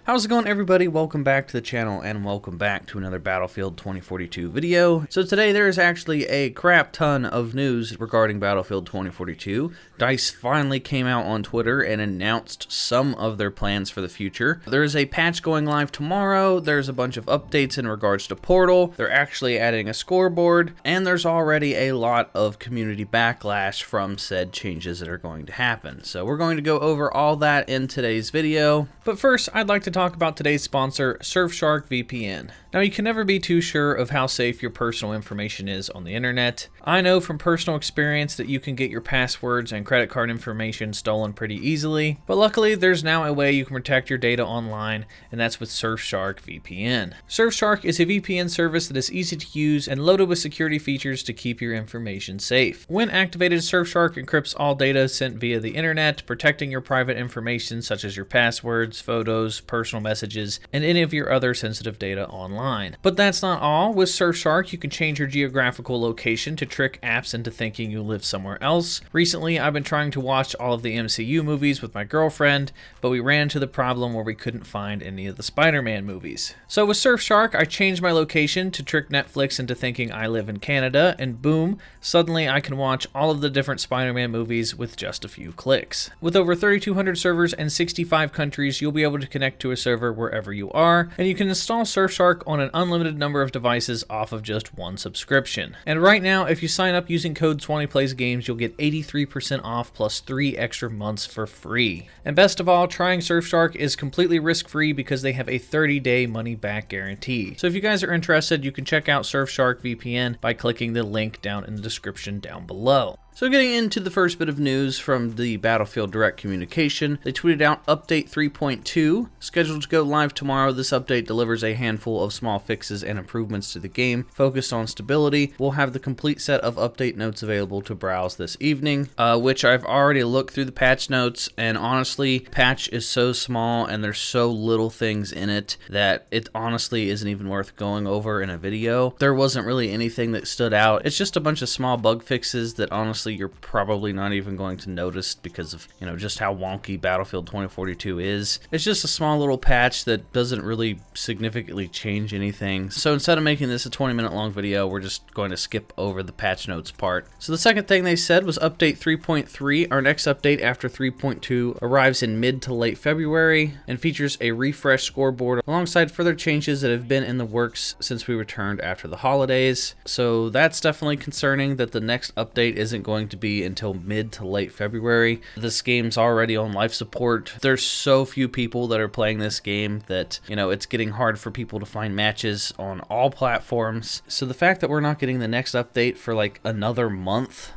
How's it going, everybody? Welcome back to the channel and welcome back to another Battlefield 2042 video. So today there is actually a crap ton of news regarding Battlefield 2042. DICE finally came out on Twitter and announced some of their plans for the future. There is a patch going live tomorrow, there's a bunch of updates in regards to Portal, they're actually adding a scoreboard, and there's already a lot of community backlash from said changes that are going to happen. So we're going to go over all that in today's video. But first, I'd like to talk about today's sponsor, Surfshark VPN. Now, you can never be too sure of how safe your personal information is on the internet. I know from personal experience that you can get your passwords and credit card information stolen pretty easily, but luckily there's now a way you can protect your data online, and that's with Surfshark VPN. Surfshark is a VPN service that is easy to use and loaded with security features to keep your information safe. When activated, Surfshark encrypts all data sent via the internet, protecting your private information such as your passwords, photos, personal messages, and any of your other sensitive data online. But that's not all. With Surfshark, you can change your geographical location to trick apps into thinking you live somewhere else. Recently, I've been trying to watch all of the MCU movies with my girlfriend, but we ran into the problem where we couldn't find any of the Spider-Man movies. So with Surfshark, I changed my location to trick Netflix into thinking I live in Canada, and boom, suddenly I can watch all of the different Spider-Man movies with just a few clicks. With over 3,200 servers and 65 countries, you'll be able to connect to a server wherever you are, and you can install Surfshark on an unlimited number of devices off of just one subscription. And right now, if you sign up using code SwanyPlaysGames, you'll get 83% off plus 3 extra months for free. And best of all, trying Surfshark is completely risk-free because they have a 30-day money-back guarantee. So if you guys are interested, you can check out Surfshark VPN by clicking the link down in the description down below. So getting into the first bit of news from the Battlefield Direct communication, they tweeted out Update 3.2, scheduled to go live tomorrow. This update delivers a handful of small fixes and improvements to the game, focused on stability. We'll have the complete set of update notes available to browse this evening, which I've already looked through the patch notes, and honestly, patch is so small and there's so little things in it that it honestly isn't even worth going over in a video. There wasn't really anything that stood out. It's just a bunch of small bug fixes that honestly you're probably not even going to notice because of, just how wonky Battlefield 2042 is. It's just a small little patch that doesn't really significantly change anything. So instead of making this a 20-minute long video, we're just going to skip over the patch notes part. So the second thing they said was Update 3.3. Our next update after 3.2 arrives in mid to late February and features a refreshed scoreboard alongside further changes that have been in the works since we returned after the holidays. So that's definitely concerning that the next update isn't going to be until mid to late February. This game's already on life support. There's so few people that are playing this game that, it's getting hard for people to find matches on all platforms. So the fact that we're not getting the next update for like another month,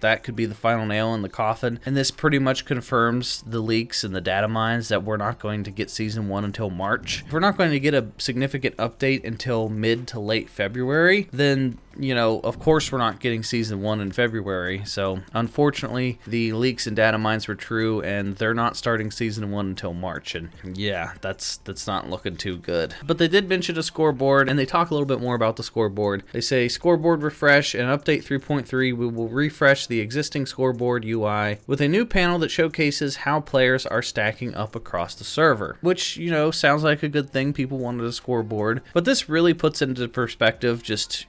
that could be the final nail in the coffin. And this pretty much confirms the leaks and the data mines that we're not going to get Season 1 until March. If we're not going to get a significant update until mid to late February, then, of course we're not getting Season 1 in February. So unfortunately, the leaks and data mines were true, and they're not starting Season 1 until March. And yeah, that's not looking too good. But they did mention a scoreboard, and they talk a little bit more about the scoreboard. They say scoreboard refresh and update 3.3, we will refresh the existing scoreboard UI with a new panel that showcases how players are stacking up across the server, which, sounds like a good thing. People wanted a scoreboard, but this really puts into perspective just,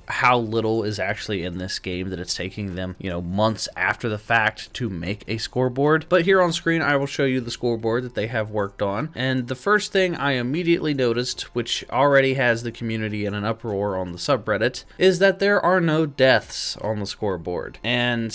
how little is actually in this game that it's taking them, months after the fact to make a scoreboard. But here on screen, I will show you the scoreboard that they have worked on. And the first thing I immediately noticed, which already has the community in an uproar on the subreddit, is that there are no deaths on the scoreboard. And,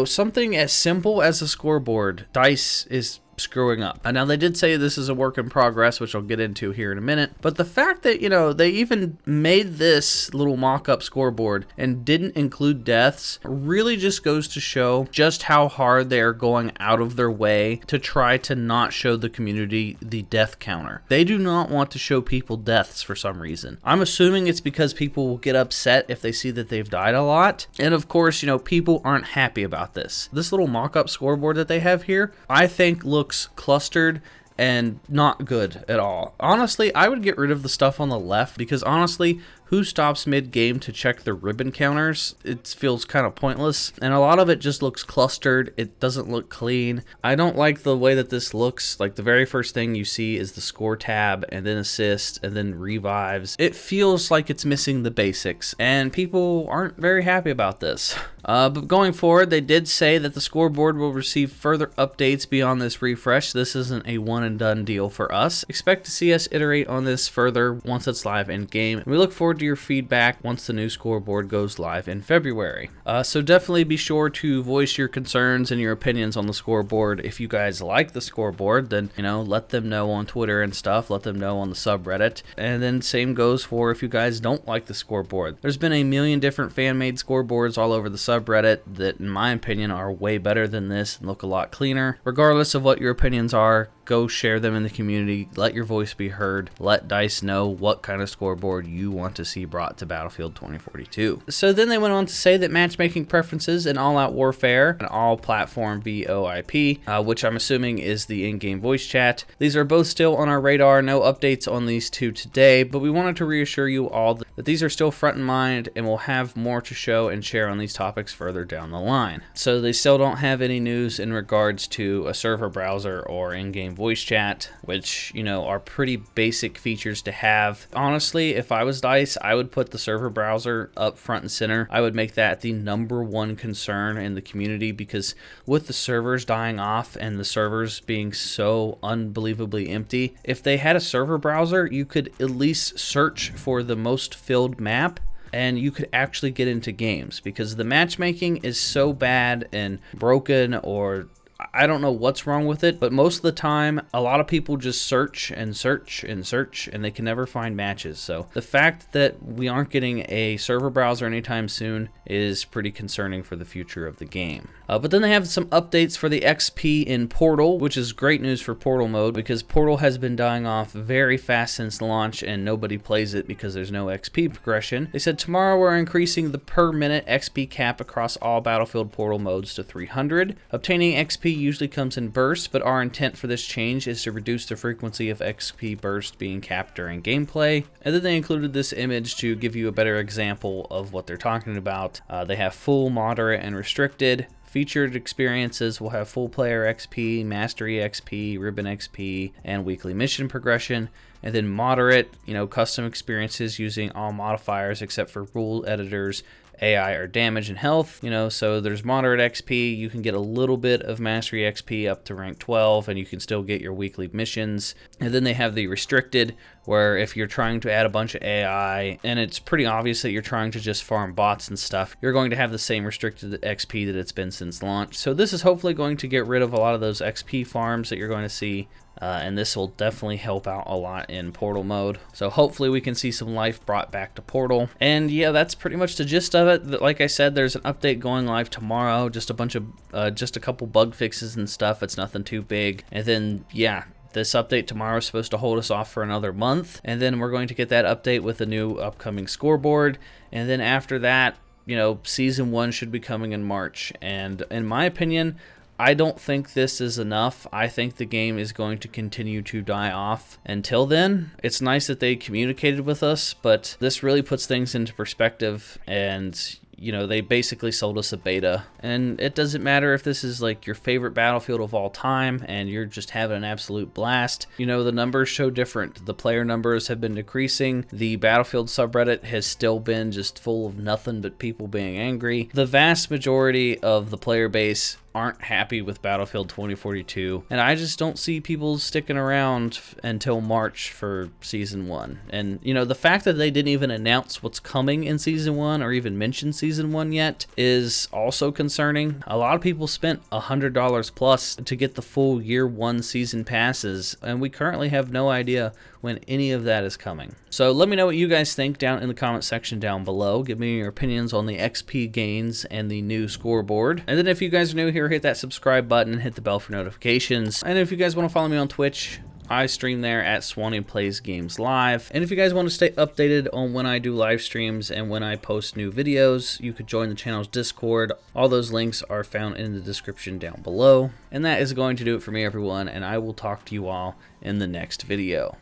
something as simple as a scoreboard, DICE is screwing up. And now they did say this is a work in progress, which I'll get into here in a minute, but the fact that, they even made this little mock-up scoreboard and didn't include deaths really just goes to show just how hard they are going out of their way to try to not show the community the death counter. They do not want to show people deaths for some reason. I'm assuming it's because people will get upset if they see that they've died a lot, and of course, people aren't happy about this. This little mock-up scoreboard that they have here, I think looks clustered and not good at all. Honestly, I would get rid of the stuff on the left because honestly, who stops mid-game to check the ribbon counters? It feels kind of pointless, and a lot of it just looks clustered. It doesn't look clean. I don't like the way that this looks. Like, the very first thing you see is the score tab, and then assists, and then revives. It feels like it's missing the basics, and people aren't very happy about this. But going forward, they did say that the scoreboard will receive further updates beyond this refresh. This isn't a one and done deal for us. Expect to see us iterate on this further once it's live in game. We look forward to your feedback once the new scoreboard goes live in February. So definitely be sure to voice your concerns and your opinions on the scoreboard. If you guys like the scoreboard, then, you know, let them know on Twitter and stuff. Let them know on the subreddit. And then same goes for if you guys don't like the scoreboard. There's been a million different fan-made scoreboards all over the subreddit that, in my opinion, are way better than this and look a lot cleaner. Regardless of what your opinions are, go share them in the community. Let your voice be heard. Let DICE know what kind of scoreboard you want to see brought to Battlefield 2042. So then they went on to say that matchmaking preferences in All-Out Warfare and all-platform VoIP, which I'm assuming is the in-game voice chat. These are both still on our radar. No updates on these two today, but we wanted to reassure you all that these are still front in mind, and we'll have more to show and share on these topics further down the line. So they still don't have any news in regards to a server browser or in-game voice chat, which, you know, are pretty basic features to have. Honestly, if I was DICE, I would put the server browser up front and center. I would make that the #1 concern in the community, because with the servers dying off and the servers being so unbelievably empty, if they had a server browser, you could at least search for the most filled map and you could actually get into games, because the matchmaking is so bad and broken, or I don't know what's wrong with it, but most of the time, a lot of people just search and search and search, and they can never find matches. So the fact that we aren't getting a server browser anytime soon is pretty concerning for the future of the game. But then they have some updates for the XP in Portal, which is great news for Portal mode, because Portal has been dying off very fast since launch, and nobody plays it because there's no XP progression. They said tomorrow we're increasing the per minute XP cap across all Battlefield Portal modes to 300. Obtaining XP usually comes in bursts, but our intent for this change is to reduce the frequency of XP burst being capped during gameplay. And then they included this image to give you a better example of what they're talking about. They have full, moderate, and restricted. Featured experiences will have full player XP, mastery XP, ribbon XP, and weekly mission progression. And then moderate, you know, custom experiences using all modifiers except for rule editors, AI, or damage and health. You know, so there's moderate XP. You can get a little bit of mastery XP up to rank 12, and you can still get your weekly missions. And then they have the restricted, where if you're trying to add a bunch of AI, and it's pretty obvious that you're trying to just farm bots and stuff, you're going to have the same restricted XP that it's been since launch. So this is hopefully going to get rid of a lot of those XP farms that you're going to see. And this will definitely help out a lot in Portal mode. So hopefully we can see some life brought back to Portal. And yeah, that's pretty much the gist of it. Like I said, there's an update going live tomorrow. Just a couple bug fixes and stuff. It's nothing too big. And then, yeah, this update tomorrow is supposed to hold us off for another month. And then we're going to get that update with a new upcoming scoreboard. And then after that, you know, Season 1 should be coming in March. And in my opinion, I don't think this is enough. I think the game is going to continue to die off until then. It's nice that they communicated with us, but this really puts things into perspective, and you know, they basically sold us a beta, and it doesn't matter if this is like your favorite Battlefield of all time and you're just having an absolute blast. You know, the numbers show different. The player numbers have been decreasing. The Battlefield subreddit has still been just full of nothing but people being angry. The vast majority of the player base aren't happy with Battlefield 2042, and I just don't see people sticking around until March for Season 1. And you know, the fact that they didn't even announce what's coming in Season 1 or even mention Season 1 yet is also concerning. A lot of people spent $100 plus to get the full Year 1 season passes, and we currently have no idea when any of that is coming. So let me know what you guys think down in the comment section down below. Give me your opinions on the XP gains and the new scoreboard. And then if you guys are new here, hit that subscribe button and hit the bell for notifications. And if you guys want to follow me on Twitch, I stream there at SwanyPlaysGames Live. And if you guys want to stay updated on when I do live streams and when I post new videos, you could join the channel's Discord. All those links are found in the description down below. And that is going to do it for me, everyone, and I will talk to you all in the next video.